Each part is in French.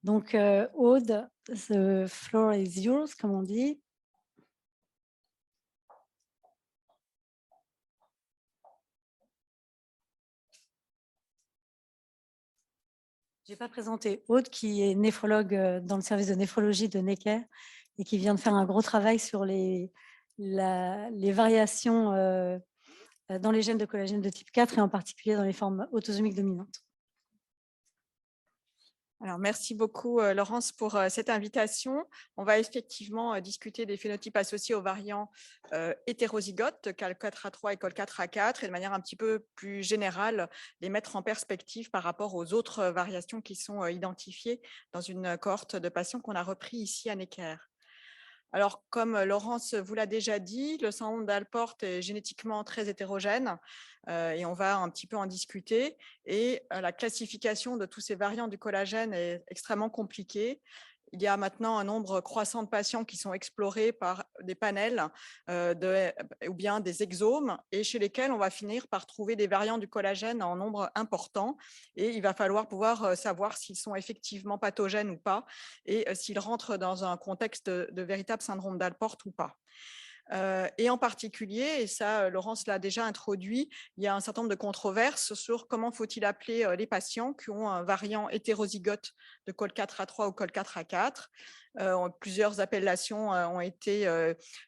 Donc, Aude, the floor is yours, comme on dit. Je n'ai pas présenté Aude, qui est néphrologue dans le service de néphrologie de Necker et qui vient de faire un gros travail sur les variations dans les gènes de collagène de type 4 et en particulier dans les formes autosomiques dominantes. Alors, merci beaucoup, Laurence, pour cette invitation. On va effectivement discuter des phénotypes associés aux variants hétérozygotes, COL4A3 et COL4A4, et de manière un petit peu plus générale, les mettre en perspective par rapport aux autres variations qui sont identifiées dans une cohorte de patients qu'on a repris ici à Necker. Alors, comme Laurence vous l'a déjà dit, le syndrome d'Alport est génétiquement très hétérogène et on va un petit peu en discuter. Et la classification de tous ces variants du collagène est extrêmement compliquée. Il y a maintenant un nombre croissant de patients qui sont explorés par des panels ou bien des exomes et chez lesquels on va finir par trouver des variants du collagène en nombre important. Et il va falloir pouvoir savoir s'ils sont effectivement pathogènes ou pas et s'ils rentrent dans un contexte de véritable syndrome d'Alport ou pas. Et en particulier, et ça Laurence l'a déjà introduit, il y a un certain nombre de controverses sur comment faut-il appeler les patients qui ont un variant hétérozygote de COL4A3 ou COL4A4. Plusieurs appellations ont été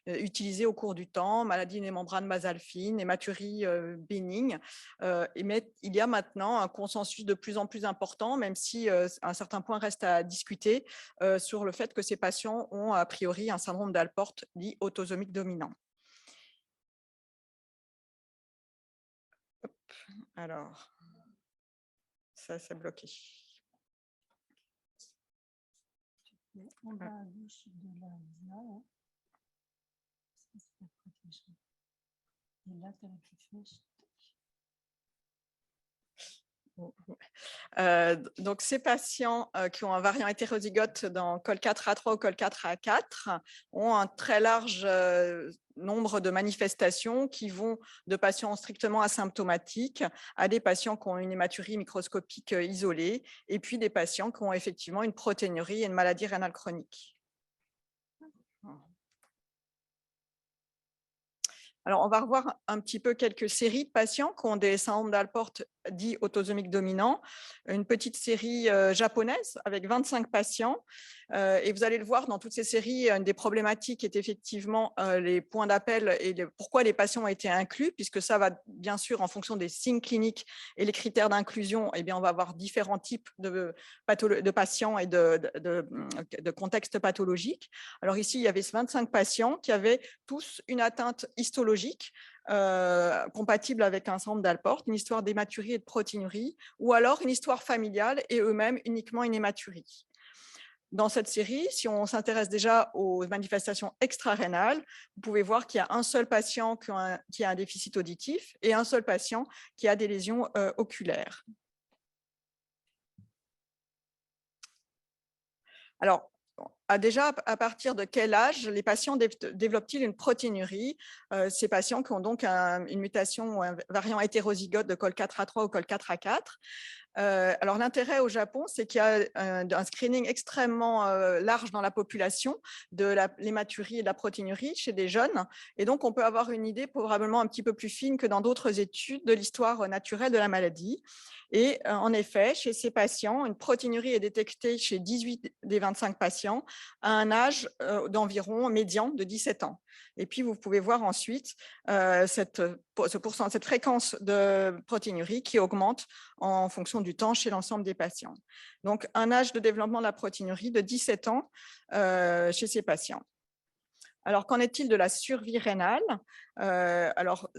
utilisées au cours du temps, maladie des membranes basales fines, hématurie bénigne. Mais il y a maintenant un consensus de plus en plus important, même si un certain point reste à discuter, sur le fait que ces patients ont a priori un syndrome d'Alport dit autosomique dominant. Hop, alors, ça c'est bloqué. En bas à gauche de la via, et là, tu as la petite flèche. Donc, ces patients qui ont un variant hétérozygote dans COL4A3 ou COL4A4 ont un très large nombre de manifestations qui vont de patients strictement asymptomatiques à des patients qui ont une hématurie microscopique isolée et puis des patients qui ont effectivement une protéinurie et une maladie rénale chronique. Alors, on va revoir un petit peu quelques séries de patients qui ont des syndromes d'Alport dits autosomiques dominants. Une petite série japonaise avec 25 patients. Et vous allez le voir dans toutes ces séries, une des problématiques est effectivement les points d'appel et pourquoi les patients ont été inclus, puisque ça va bien sûr en fonction des signes cliniques et les critères d'inclusion, eh bien, on va avoir différents types de patients et de contextes pathologiques. Alors ici, il y avait 25 patients qui avaient tous une atteinte histologique compatible avec un syndrome d'Alport, une histoire d'hématurie et de protéinurie, ou alors une histoire familiale et eux-mêmes uniquement une hématurie. Dans cette série, si on s'intéresse déjà aux manifestations extra-rénales, vous pouvez voir qu'il y a un seul patient qui a un déficit auditif et un seul patient qui a des lésions oculaires. Alors, déjà, à partir de quel âge les patients développent-ils une protéinurie? Ces patients qui ont donc une mutation ou un variant hétérozygote de COL4A3 ou COL4A4. Alors, l'intérêt au Japon, c'est qu'il y a un screening extrêmement large dans la population de l'hématurie et de la protéinurie chez des jeunes. Et donc, on peut avoir une idée probablement un petit peu plus fine que dans d'autres études de l'histoire naturelle de la maladie. Et en effet, chez ces patients, une protéinurie est détectée chez 18 des 25 patients à un âge d'environ médian de 17 ans. Et puis, vous pouvez voir ensuite cette fréquence de protéinurie qui augmente en fonction du temps chez l'ensemble des patients. Donc, un âge de développement de la protéinurie de 17 ans chez ces patients. Alors, qu'en est-il de la survie rénale? Alors,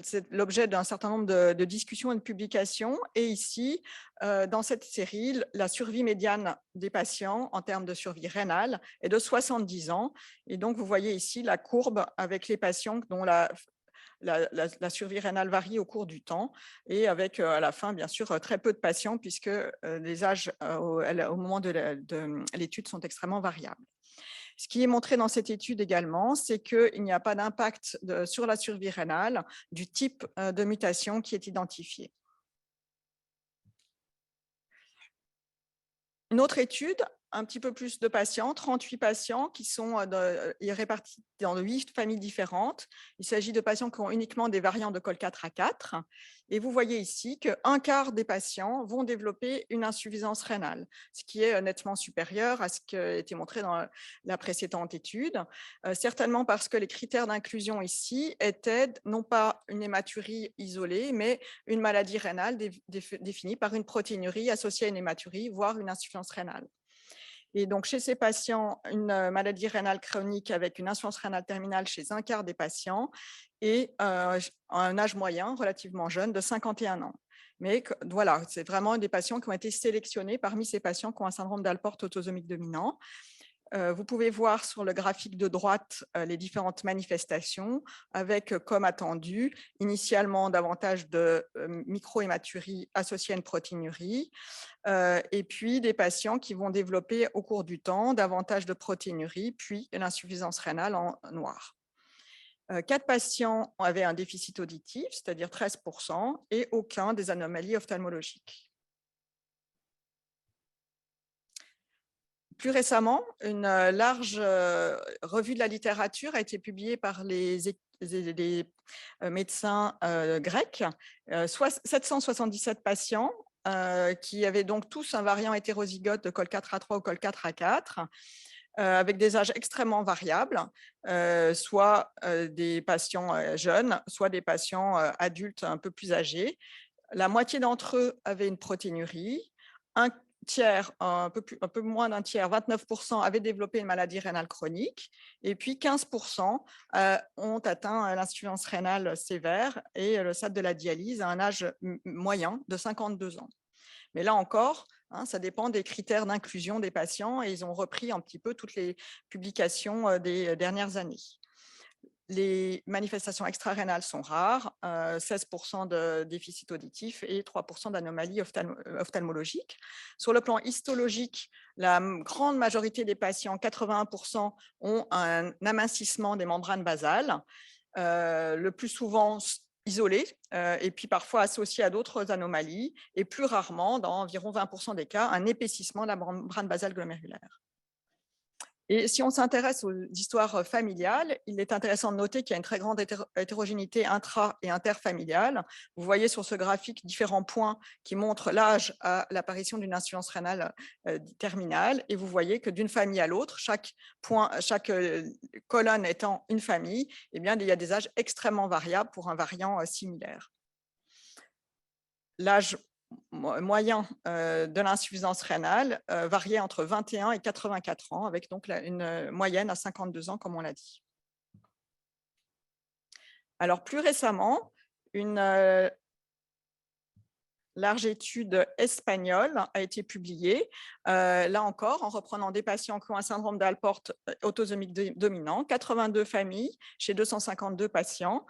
c'est l'objet d'un certain nombre de discussions et de publications. Et ici, dans cette série, la survie médiane des patients en termes de survie rénale est de 70 ans. Et donc, vous voyez ici la courbe avec les patients dont la survie rénale varie au cours du temps et avec à la fin, bien sûr, très peu de patients puisque les âges au moment de l'étude sont extrêmement variables. Ce qui est montré dans cette étude également, c'est qu'il n'y a pas d'impact sur la survie rénale du type de mutation qui est identifié. Une autre étude un petit peu plus de patients, 38 patients qui sont répartis dans 8 familles différentes. Il s'agit de patients qui ont uniquement des variants de col4A4. Et vous voyez ici qu'un quart des patients vont développer une insuffisance rénale, ce qui est nettement supérieur à ce qui a été montré dans la précédente étude, certainement parce que les critères d'inclusion ici étaient non pas une hématurie isolée, mais une maladie rénale définie par une protéinurie associée à une hématurie, voire une insuffisance rénale. Et donc, chez ces patients, une maladie rénale chronique avec une insuffisance rénale terminale chez un quart des patients et un âge moyen relativement jeune de 51 ans. Mais voilà, c'est vraiment des patients qui ont été sélectionnés parmi ces patients qui ont un syndrome d'Alport autosomique dominant. Vous pouvez voir sur le graphique de droite les différentes manifestations avec, comme attendu, initialement davantage de microhématurie associée à une protéinurie, et puis des patients qui vont développer au cours du temps davantage de protéinurie, puis l'insuffisance rénale en noir. 4 patients avaient un déficit auditif, c'est-à-dire 13%, et aucun des anomalies ophtalmologiques. Plus récemment, une large revue de la littérature a été publiée par les médecins grecs, 777 patients qui avaient donc tous un variant hétérozygote de col4A3 ou col4A4, avec des âges extrêmement variables, soit des patients jeunes, soit des patients adultes un peu plus âgés. La moitié d'entre eux avaient une protéinurie, un tiers, un peu moins d'un tiers, 29% avaient développé une maladie rénale chronique, et puis 15% ont atteint l'insuffisance rénale sévère et le stade de la dialyse à un âge moyen de 52 ans. Mais là encore, ça dépend des critères d'inclusion des patients et ils ont repris un petit peu toutes les publications des dernières années. Les manifestations extrarénales sont rares, 16% de déficit auditif et 3% d'anomalies ophtalmologiques. Sur le plan histologique, la grande majorité des patients, 81%, ont un amincissement des membranes basales, le plus souvent isolé et puis parfois associé à d'autres anomalies et plus rarement, dans environ 20% des cas, un épaississement de la membrane basale glomérulaire. Et si on s'intéresse aux histoires familiales, il est intéressant de noter qu'il y a une très grande hétérogénéité intra- et interfamiliale. Vous voyez sur ce graphique différents points qui montrent l'âge à l'apparition d'une insuffisance rénale terminale. Et vous voyez que d'une famille à l'autre, chaque colonne étant une famille, eh bien, il y a des âges extrêmement variables pour un variant similaire. L'âge moyen de l'insuffisance rénale variait entre 21 et 84 ans, avec donc une moyenne à 52 ans, comme on l'a dit. Alors, plus récemment, une large étude espagnole a été publiée, là encore, en reprenant des patients qui ont un syndrome d'Alport autosomique dominant, 82 familles chez 252 patients.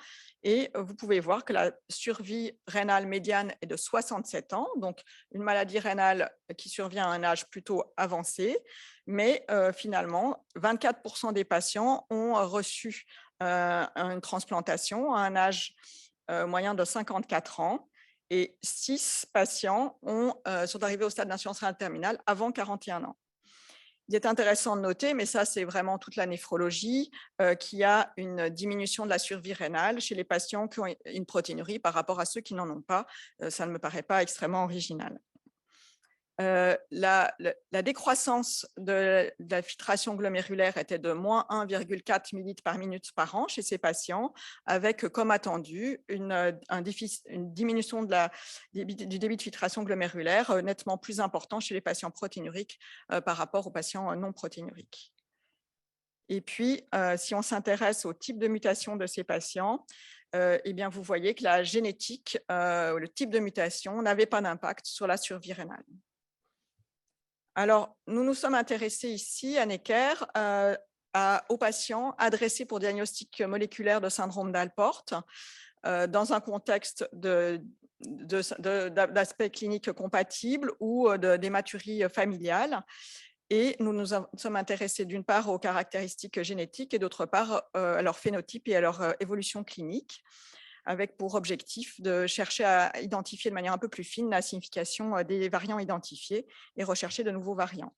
Et vous pouvez voir que la survie rénale médiane est de 67 ans, donc une maladie rénale qui survient à un âge plutôt avancé. Mais finalement, 24% des patients ont reçu une transplantation à un âge moyen de 54 ans. Et 6 patients sont arrivés au stade d'insuffisance rénale terminale avant 41 ans. Il est intéressant de noter, mais ça c'est vraiment toute la néphrologie, qu'il y a une diminution de la survie rénale chez les patients qui ont une protéinurie par rapport à ceux qui n'en ont pas. Ça ne me paraît pas extrêmement original. La décroissance de la filtration glomérulaire était de moins 1,4 ml par minute par an chez ces patients, avec, comme attendu, une diminution du débit de filtration glomérulaire nettement plus important chez les patients protéinuriques par rapport aux patients non protéinuriques. Et puis, si on s'intéresse au type de mutation de ces patients, eh bien, vous voyez que la génétique, le type de mutation n'avait pas d'impact sur la survie rénale. Alors, nous nous sommes intéressés ici à Necker aux patients adressés pour diagnostic moléculaire de syndrome d'Alport dans un contexte d'aspect clinique compatible ou d'hématurie familiale. Et nous nous sommes intéressés d'une part aux caractéristiques génétiques et d'autre part à leur phénotype et à leur évolution clinique, avec pour objectif de chercher à identifier de manière un peu plus fine la signification des variants identifiés et rechercher de nouveaux variants.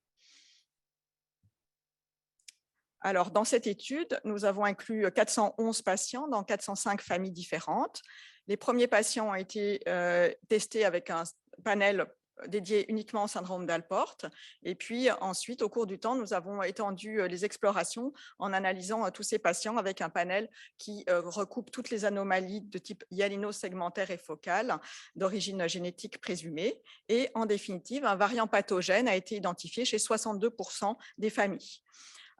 Alors, dans cette étude, nous avons inclus 411 patients dans 405 familles différentes. Les premiers patients ont été testés avec un panel dédié uniquement au syndrome d'Alport. Et puis ensuite, au cours du temps, nous avons étendu les explorations en analysant tous ces patients avec un panel qui recoupe toutes les anomalies de type hyalino-segmentaire et focal d'origine génétique présumée. Et en définitive, un variant pathogène a été identifié chez 62% des familles.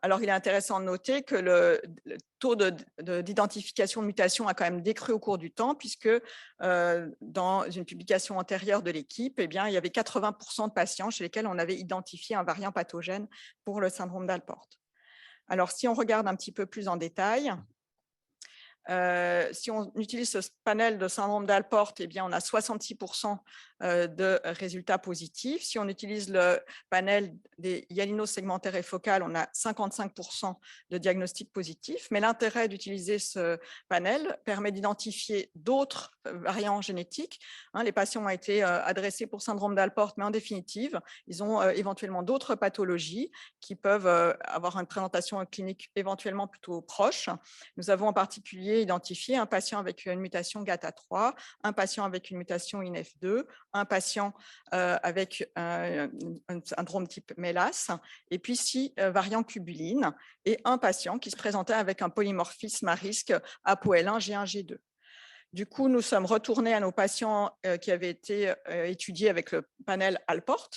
Alors, il est intéressant de noter que le taux d'identification de mutation a quand même décru au cours du temps, puisque dans une publication antérieure de l'équipe, il y avait 80% de patients chez lesquels on avait identifié un variant pathogène pour le syndrome d'Alport. Alors, si on regarde un petit peu plus en détail, si on utilise ce panel de syndrome d'Alport, on a 66% de résultats positifs. Si on utilise le panel des hyalino-segmentaires et focales, on a 55% de diagnostics positifs. Mais l'intérêt d'utiliser ce panel permet d'identifier d'autres variants génétiques. Les patients ont été adressés pour syndrome d'Alport, mais en définitive, ils ont éventuellement d'autres pathologies qui peuvent avoir une présentation clinique éventuellement plutôt proche. Nous avons en particulier identifié un patient avec une mutation GATA3, un patient avec une mutation INF2, un patient avec un syndrome type MELAS, et puis 6 variants cubuline, et un patient qui se présentait avec un polymorphisme à risque ApoL1, G1, G2. Du coup, nous sommes retournés à nos patients qui avaient été étudiés avec le panel Alport,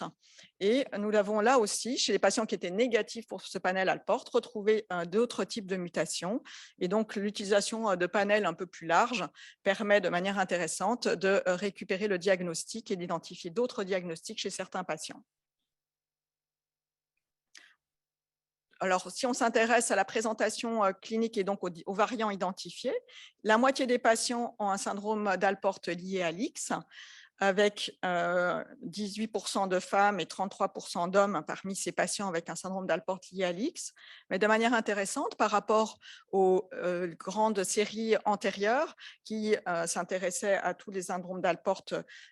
et nous l'avons là aussi, chez les patients qui étaient négatifs pour ce panel Alport, retrouvé d'autres types de mutations. Et donc, l'utilisation de panels un peu plus larges permet de manière intéressante de récupérer le diagnostic et d'identifier d'autres diagnostics chez certains patients. Alors, si on s'intéresse à la présentation clinique et donc aux variants identifiés, la moitié des patients ont un syndrome d'Alport lié à l'X, avec 18% de femmes et 33% d'hommes parmi ces patients avec un syndrome d'Alport lié à l'X. Mais de manière intéressante, par rapport aux grandes séries antérieures qui s'intéressaient à tous les syndromes d'Alport,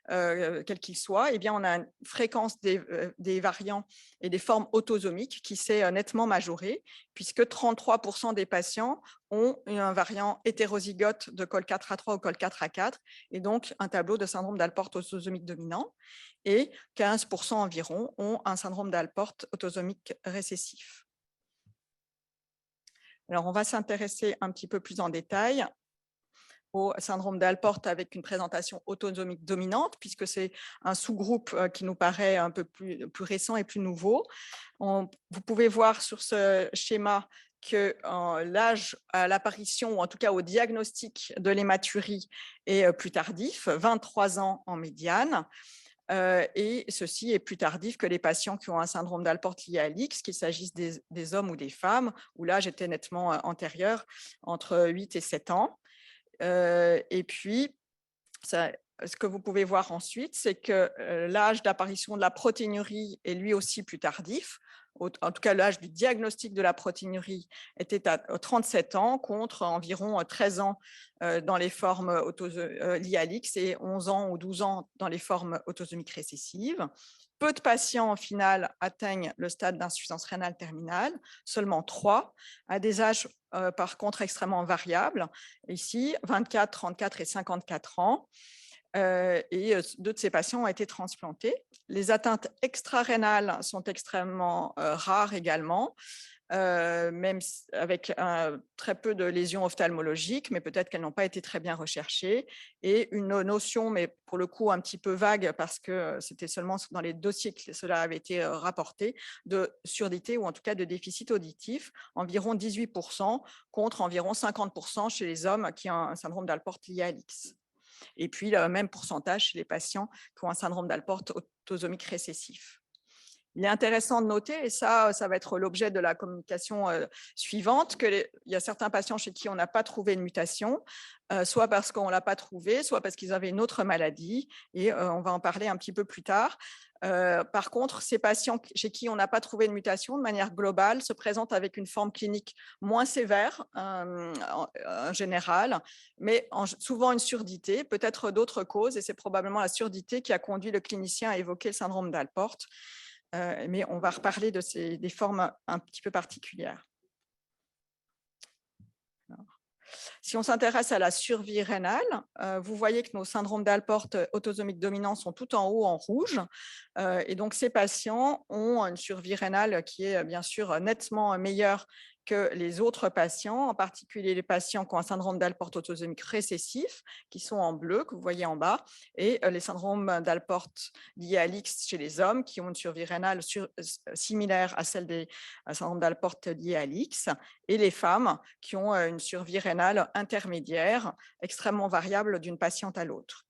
quels qu'ils soient, on a une fréquence des variants et des formes autosomiques qui s'est nettement majorée, puisque 33% des patients ont un variant hétérozygote de COL4A3 ou COL4A4, et donc un tableau de syndrome d'Alport autosomique dominant, et 15% environ ont un syndrome d'Alport autosomique récessif. Alors, on va s'intéresser un petit peu plus en détail au syndrome d'Alport avec une présentation autosomique dominante, puisque c'est un sous-groupe qui nous paraît un peu plus récent et plus nouveau. Vous pouvez voir sur ce schéma que l'âge à l'apparition, ou en tout cas au diagnostic de l'hématurie, est plus tardif, 23 ans en médiane. Et ceci est plus tardif que les patients qui ont un syndrome d'Alport lié à l'X, qu'il s'agisse des hommes ou des femmes, où l'âge était nettement antérieur, entre 8 et 7 ans. Et puis, ce que vous pouvez voir ensuite, c'est que l'âge d'apparition de la protéinurie est lui aussi plus tardif. En tout cas, l'âge du diagnostic de la protéinurie était à 37 ans contre environ 13 ans dans les formes liées à l'X et 11 ans ou 12 ans dans les formes autosomiques récessives. Peu de patients, au final, atteignent le stade d'insuffisance rénale terminale, seulement 3, à des âges, par contre, extrêmement variables. Ici, 24, 34 et 54 ans. Et 2 de ces patients ont été transplantés. Les atteintes extrarénales sont extrêmement rares également, même avec très peu de lésions ophtalmologiques, mais peut-être qu'elles n'ont pas été très bien recherchées. Et une notion, mais pour le coup un petit peu vague, parce que c'était seulement dans les dossiers que cela avait été rapporté, de surdité ou en tout cas de déficit auditif, environ 18% contre environ 50% chez les hommes qui ont un syndrome d'Alport lié à l'X. Et puis, le même pourcentage chez les patients qui ont un syndrome d'Alport autosomique récessif. Il est intéressant de noter, et ça va être l'objet de la communication suivante, qu'il y a certains patients chez qui on n'a pas trouvé une mutation, soit parce qu'on ne l'a pas trouvé, soit parce qu'ils avaient une autre maladie, et on va en parler un petit peu plus tard. Par contre, ces patients chez qui on n'a pas trouvé une mutation, de manière globale, se présentent avec une forme clinique moins sévère en général, mais souvent une surdité, peut-être d'autres causes, et c'est probablement la surdité qui a conduit le clinicien à évoquer le syndrome d'Alport. Mais on va reparler des formes un petit peu particulières. Si on s'intéresse à la survie rénale, vous voyez que nos syndromes d'Alport autosomiques dominants sont tout en haut en rouge. Et donc, ces patients ont une survie rénale qui est bien sûr nettement meilleure que les autres patients, en particulier les patients qui ont un syndrome d'Alport autosomique récessif, qui sont en bleu, que vous voyez en bas, et les syndromes d'Alport liés à l'X chez les hommes, qui ont une survie rénale similaire à celle des syndromes d'Alport liés à l'X, et les femmes qui ont une survie rénale intermédiaire, extrêmement variable d'une patiente à l'autre.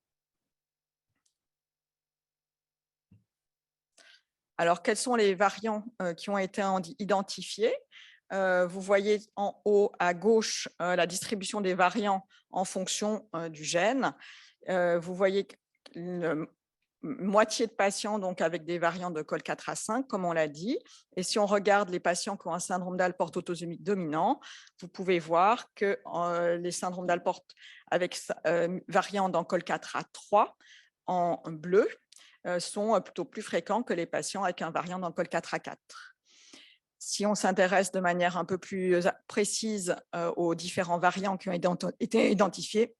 Alors, quels sont les variants qui ont été identifiés? Vous voyez en haut à gauche la distribution des variants en fonction du gène. Vous voyez une moitié de patients donc, avec des variants de COL4A5, comme on l'a dit. Et si on regarde les patients qui ont un syndrome d'Alport autosomique dominant, vous pouvez voir que les syndromes d'Alport avec variant dans COL4A3 en bleu sont plutôt plus fréquents que les patients avec un variant dans COL4A4. Si on s'intéresse de manière un peu plus précise aux différents variants qui ont été identifiés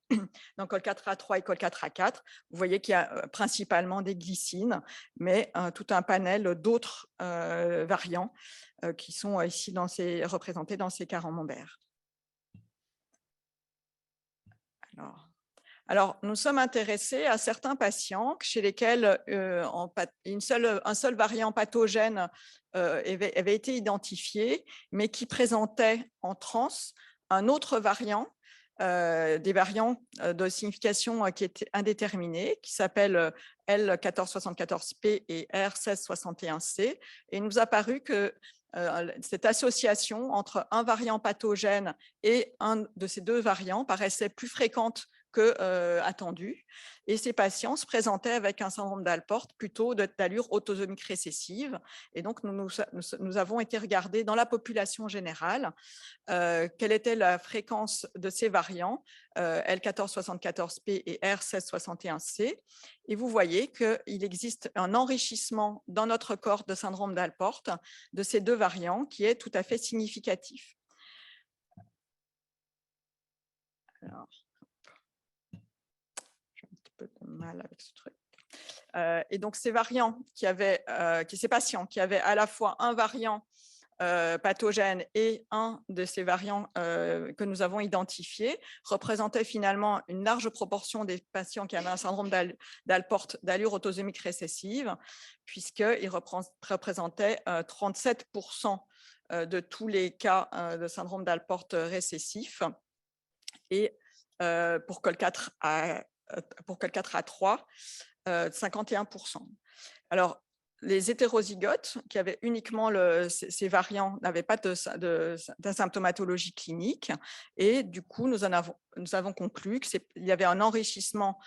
dans COL4A3 et COL4A4, vous voyez qu'il y a principalement des glycines, mais tout un panel d'autres variants qui sont ici représentés dans ces camemberts. Alors, nous sommes intéressés à certains patients chez lesquels un seul variant pathogène avait été identifié, mais qui présentait en trans un autre variant, des variants de signification qui étaient indéterminés, qui s'appellent L1474P et R1661C. Et il nous a paru que cette association entre un variant pathogène et un de ces deux variants paraissait plus fréquente que attendu. Et ces patients se présentaient avec un syndrome d'Alport plutôt d'allure autosomique récessive. Et donc, nous avons été regarder dans la population générale quelle était la fréquence de ces variants, L1474P et R1661C. Et vous voyez qu'il existe un enrichissement dans notre corps de syndrome d'Alport de ces deux variants qui est tout à fait significatif. Alors, de mal avec ce truc. Et donc, ces variants ces patients qui avaient à la fois un variant pathogène et un de ces variants que nous avons identifiés représentaient finalement une large proportion des patients qui avaient un syndrome d'Alport d'allure autosomique récessive, puisqu'ils représentaient 37% de tous les cas de syndrome d'Alport récessif. Et pour COL4A3, 51%. Alors, les hétérozygotes qui avaient uniquement ces variants n'avaient pas de symptomatologie clinique et du coup, nous avons conclu qu'il y avait un enrichissement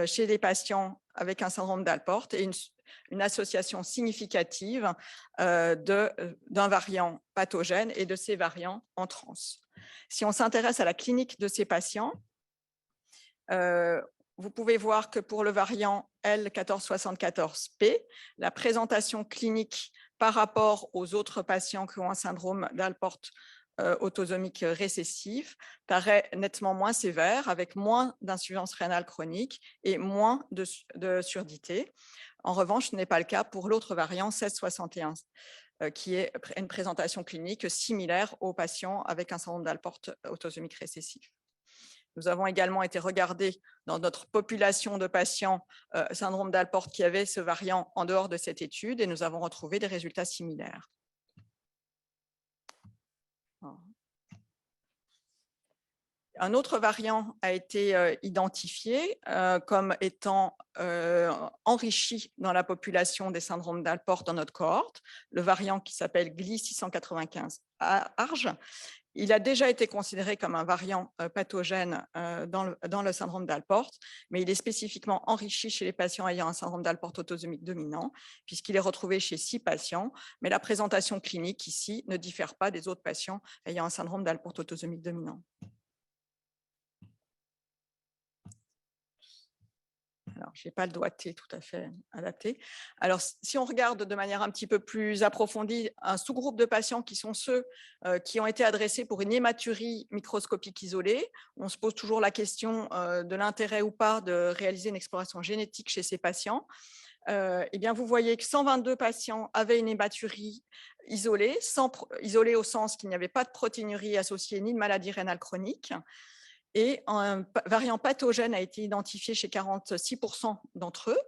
chez les patients avec un syndrome d'Alport et une association significative d'un variant pathogène et de ces variants en trans. Si on s'intéresse à la clinique de ces patients, vous pouvez voir que pour le variant L1474P, la présentation clinique par rapport aux autres patients qui ont un syndrome d'Alport autosomique récessif paraît nettement moins sévère, avec moins d'insuffisance rénale chronique et moins de surdité. En revanche, ce n'est pas le cas pour l'autre variant 1661, qui est une présentation clinique similaire aux patients avec un syndrome d'Alport autosomique récessif. Nous avons également été regarder dans notre population de patients syndrome d'Alport qui avaient ce variant en dehors de cette étude et nous avons retrouvé des résultats similaires. Un autre variant a été identifié comme étant enrichi dans la population des syndromes d'Alport dans notre cohorte, le variant qui s'appelle GLI695-ARG. Il a déjà été considéré comme un variant pathogène dans le syndrome d'Alport, mais il est spécifiquement enrichi chez les patients ayant un syndrome d'Alport autosomique dominant, puisqu'il est retrouvé chez 6 patients, mais la présentation clinique ici ne diffère pas des autres patients ayant un syndrome d'Alport autosomique dominant. Alors, je n'ai pas le doigté tout à fait adapté. Alors, si on regarde de manière un petit peu plus approfondie, un sous-groupe de patients qui sont ceux qui ont été adressés pour une hématurie microscopique isolée, on se pose toujours la question de l'intérêt ou pas de réaliser une exploration génétique chez ces patients. Eh bien, vous voyez que 122 patients avaient une hématurie isolée, isolée au sens qu'il n'y avait pas de protéinurie associée ni de maladie rénale chronique. Et un variant pathogène a été identifié chez 46% d'entre eux.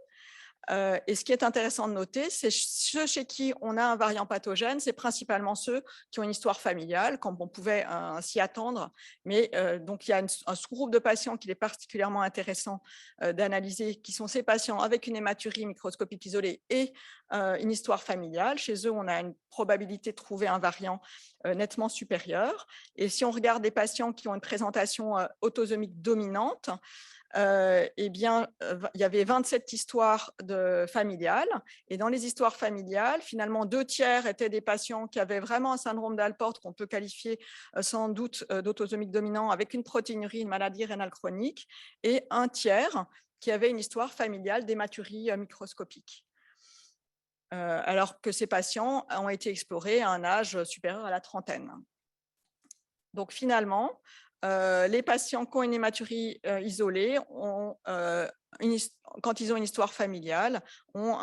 Et ce qui est intéressant de noter, c'est ceux chez qui on a un variant pathogène, c'est principalement ceux qui ont une histoire familiale, comme on pouvait s'y attendre. Mais donc, il y a un sous-groupe de patients qu'il est particulièrement intéressant d'analyser, qui sont ces patients avec une hématurie microscopique isolée et une histoire familiale. Chez eux, on a une probabilité de trouver un variant nettement supérieure. Et si on regarde des patients qui ont une présentation autosomique dominante, eh bien, il y avait 27 histoires familiales. Et dans les histoires familiales, finalement, 2/3 étaient des patients qui avaient vraiment un syndrome d'Alport qu'on peut qualifier sans doute d'autosomique dominant avec une protéinurie, une maladie rénale chronique, et 1/3 qui avait une histoire familiale d'hématurie microscopique. Alors que ces patients ont été explorés à un âge supérieur à la trentaine. Donc finalement, les patients qui ont une hématurie isolée, quand ils ont une histoire familiale, ont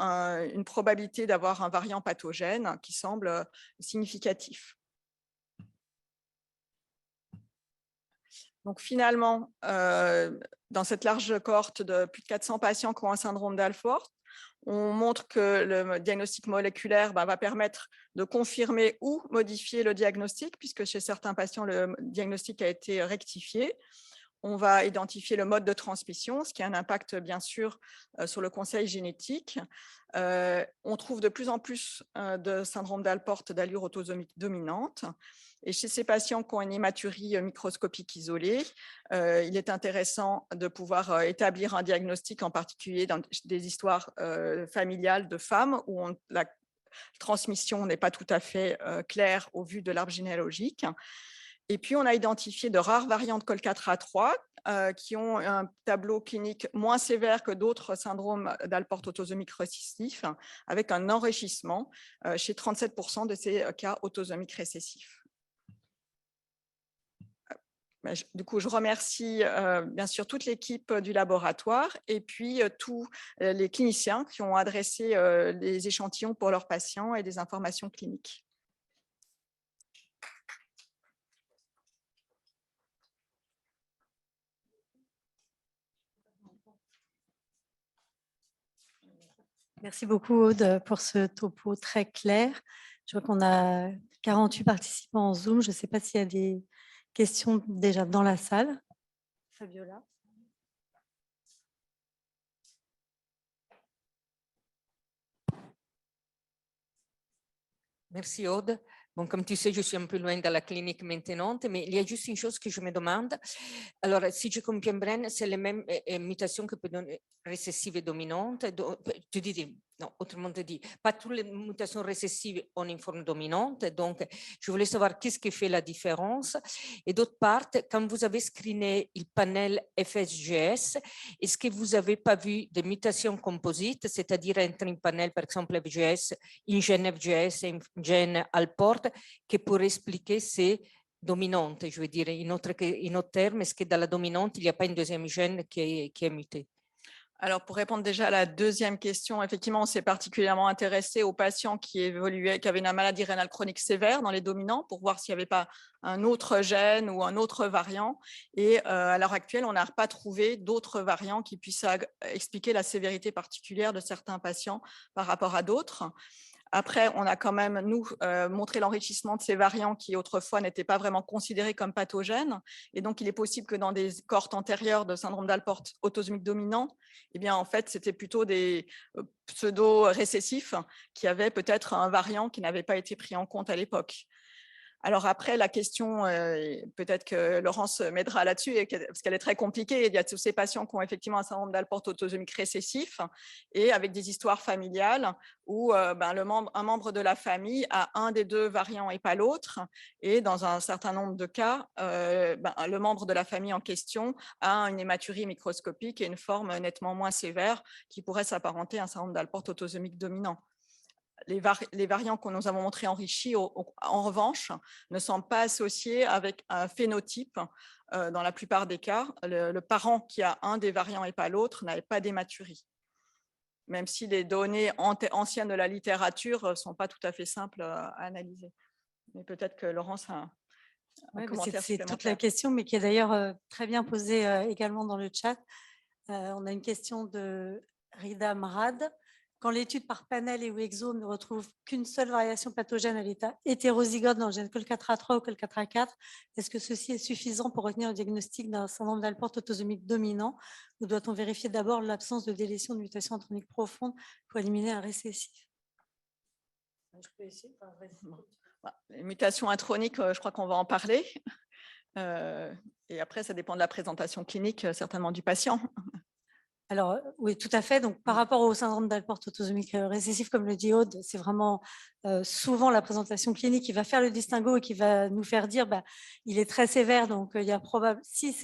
une probabilité d'avoir un variant pathogène qui semble significatif. Donc finalement, dans cette large cohorte de plus de 400 patients qui ont un syndrome d'Alport, on montre que le diagnostic moléculaire va permettre de confirmer ou modifier le diagnostic, puisque chez certains patients, le diagnostic a été rectifié. On va identifier le mode de transmission, ce qui a un impact, bien sûr, sur le conseil génétique. On trouve de plus en plus de syndrome d'Alport d'allure autosomique dominante. Et chez ces patients qui ont une hématurie microscopique isolée, il est intéressant de pouvoir établir un diagnostic, en particulier dans des histoires familiales de femmes où la transmission n'est pas tout à fait claire au vu de l'arbre généalogique. Et puis, on a identifié de rares variantes COL4A3 qui ont un tableau clinique moins sévère que d'autres syndromes d'Alport autosomique récessif, avec un enrichissement chez 37% de ces cas autosomiques récessifs. Du coup, je remercie bien sûr toute l'équipe du laboratoire et puis tous les cliniciens qui ont adressé les échantillons pour leurs patients et des informations cliniques. Merci beaucoup, Aude, pour ce topo très clair. Je vois qu'on a 48 participants en Zoom. Je ne sais pas s'il y a des questions déjà dans la salle. Fabiola. Merci Aude. Bon, comme tu sais, je suis un peu loin de la clinique maintenant, mais il y a juste une chose que je me demande. Alors, si je comprends bien, c'est les mêmes mutations que peut donner récessive et dominante. Tu dis, non, autrement dit, pas toutes les mutations récessives ont une forme dominante. Donc, je voulais savoir qu'est-ce qui fait la différence. Et d'autre part, quand vous avez screené le panel FSGS, est-ce que vous n'avez pas vu des mutations composites, c'est-à-dire entre un panel, par exemple, FGS, un gène FGS et un gène Alport, qui pourrait expliquer ces dominantes, je veux dire, in autre terme, est-ce que dans la dominante, il n'y a pas un deuxième gène qui est muté? Alors, pour répondre déjà à la deuxième question, effectivement, on s'est particulièrement intéressé aux patients qui avaient une maladie rénale chronique sévère dans les dominants pour voir s'il n'y avait pas un autre gène ou un autre variant. Et à l'heure actuelle, on n'a pas trouvé d'autres variants qui puissent expliquer la sévérité particulière de certains patients par rapport à d'autres. Après, on a quand même, nous, montré l'enrichissement de ces variants qui, autrefois, n'étaient pas vraiment considérés comme pathogènes. Et donc, il est possible que dans des cohortes antérieures de syndrome d'Alport autosomique dominant, eh bien, en fait, c'était plutôt des pseudo-récessifs qui avaient peut-être un variant qui n'avait pas été pris en compte à l'époque. Alors après, la question, peut-être que Laurence m'aidera là-dessus, parce qu'elle est très compliquée. Il y a tous ces patients qui ont effectivement un syndrome d'Alport autosomique récessif et avec des histoires familiales où un membre de la famille a un des deux variants et pas l'autre. Et dans un certain nombre de cas, le membre de la famille en question a une hématurie microscopique et une forme nettement moins sévère qui pourrait s'apparenter à un syndrome d'Alport autosomique dominant. Les variants que nous avons montrés enrichis, en revanche, ne sont pas associés avec un phénotype. Dans la plupart des cas, le parent qui a un des variants et pas l'autre n'avait pas d'hématurie. Même si les données anciennes de la littérature ne sont pas tout à fait simples à analyser. Mais peut-être que Laurence a un commentaire c'est supplémentaire. toute la question, mais qui est d'ailleurs très bien posée également dans le chat. On a une question de Rida Mrad. Quand l'étude par panel et ou exome ne retrouve qu'une seule variation pathogène à l'état hétérozygote dans le gène COL4A3 ou COL4A4, est-ce que ceci est suffisant pour retenir le diagnostic d'un syndrome d'Alport autosomique dominant ou doit-on vérifier d'abord l'absence de délétion de mutation intronique profonde pour éliminer un récessif? Je peux essayer. Les mutations introniques, je crois qu'on va en parler. Et après, ça dépend de la présentation clinique, certainement du patient. Alors, oui, tout à fait. Donc, par rapport au syndrome d'Alport autosomique récessif, comme le dit Aude, c'est vraiment souvent la présentation clinique qui va faire le distinguo et qui va nous faire dire il est très sévère. Donc, il y a si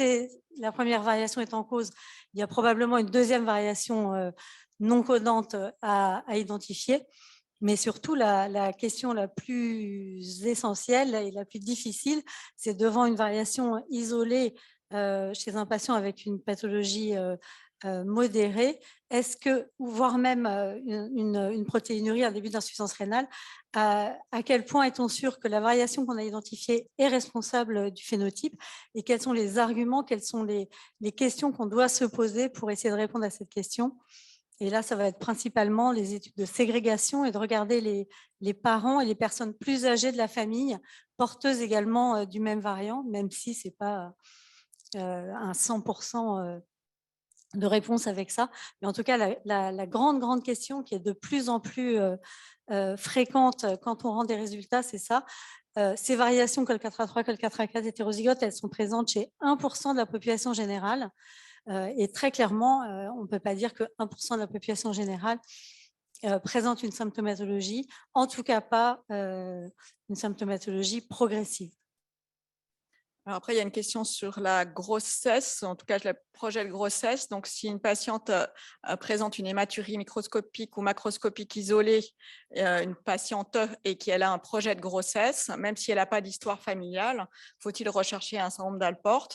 la première variation est en cause, il y a probablement une deuxième variation non codante à identifier. Mais surtout, la question la plus essentielle et la plus difficile, c'est devant une variation isolée chez un patient avec une pathologie modérée, est-ce que, ou voire même une protéinurie, un début d'insuffisance rénale, à quel point est-on sûr que la variation qu'on a identifiée est responsable du phénotype et quels sont les arguments, quelles sont les questions qu'on doit se poser pour essayer de répondre à cette question? Et là, ça va être principalement les études de ségrégation et de regarder les parents et les personnes plus âgées de la famille, porteuses également du même variant, même si ce n'est pas un 100% de réponse avec ça. Mais en tout cas, la grande question qui est de plus en plus fréquente quand on rend des résultats, c'est ça. Ces variations COL4A3, COL4A4 hétérozygotes, elles sont présentes chez 1% de la population générale. Et très clairement, on ne peut pas dire que 1% de la population générale présente une symptomatologie, en tout cas pas une symptomatologie progressive. Alors après, il y a une question sur la grossesse, en tout cas le projet de grossesse. Donc, si une patiente présente une hématurie microscopique ou macroscopique isolée, une patiente et qu'elle a un projet de grossesse, même si elle n'a pas d'histoire familiale, faut-il rechercher un syndrome d'Alport?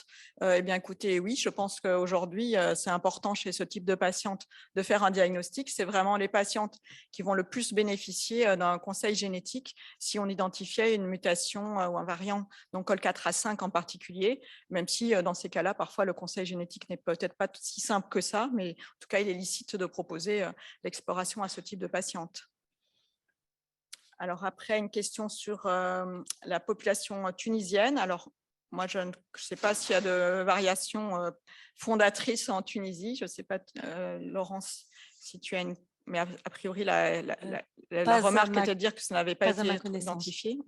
Eh bien, écoutez, oui, je pense qu'aujourd'hui, c'est important chez ce type de patiente de faire un diagnostic. C'est vraiment les patientes qui vont le plus bénéficier d'un conseil génétique si on identifiait une mutation ou un variant, donc COL4A5 en particulier, même si dans ces cas-là, parfois le conseil génétique n'est peut-être pas si simple que ça, mais en tout cas, il est licite de proposer l'exploration à ce type de patiente. Alors après, une question sur la population tunisienne. Alors, moi, je ne sais pas s'il y a de variations fondatrices en Tunisie. Je ne sais pas, Laurence, si tu as une... Mais a priori, la remarque était de dire que ça n'avait pas été identifié.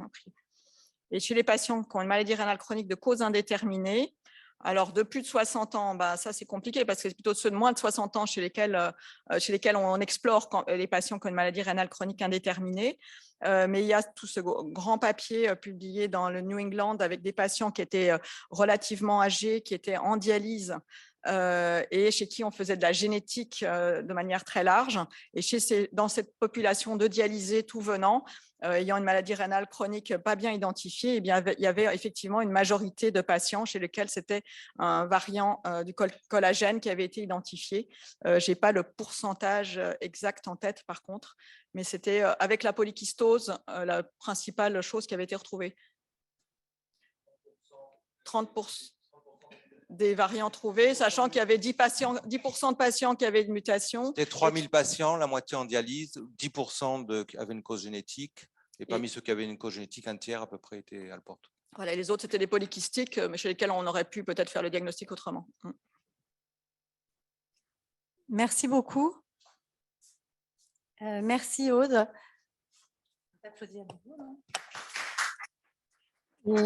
Et chez les patients qui ont une maladie rénale chronique de cause indéterminée, alors de plus de 60 ans, ça c'est compliqué parce que c'est plutôt ceux de moins de 60 ans chez lesquels on explore les patients qui ont une maladie rénale chronique indéterminée. Mais il y a tout ce grand papier publié dans le New England avec des patients qui étaient relativement âgés, qui étaient en dialyse et chez qui on faisait de la génétique de manière très large. Et dans cette population de dialysés tout venant, ayant une maladie rénale chronique pas bien identifiée, eh bien, il y avait effectivement une majorité de patients chez lesquels c'était un variant du collagène qui avait été identifié. Je n'ai pas le pourcentage exact en tête par contre, mais c'était avec la polykystose la principale chose qui avait été retrouvée. 30% des variants trouvés, sachant qu'il y avait 10% de patients qui avaient une mutation. C'était 3000 patients, la moitié en dialyse, 10% avaient une cause génétique, et parmi ceux qui avaient une cause génétique, un tiers à peu près était Alport. Voilà, les autres, c'était des polykystiques, mais chez lesquels on aurait pu peut-être faire le diagnostic autrement. Merci beaucoup. Merci Aude. Et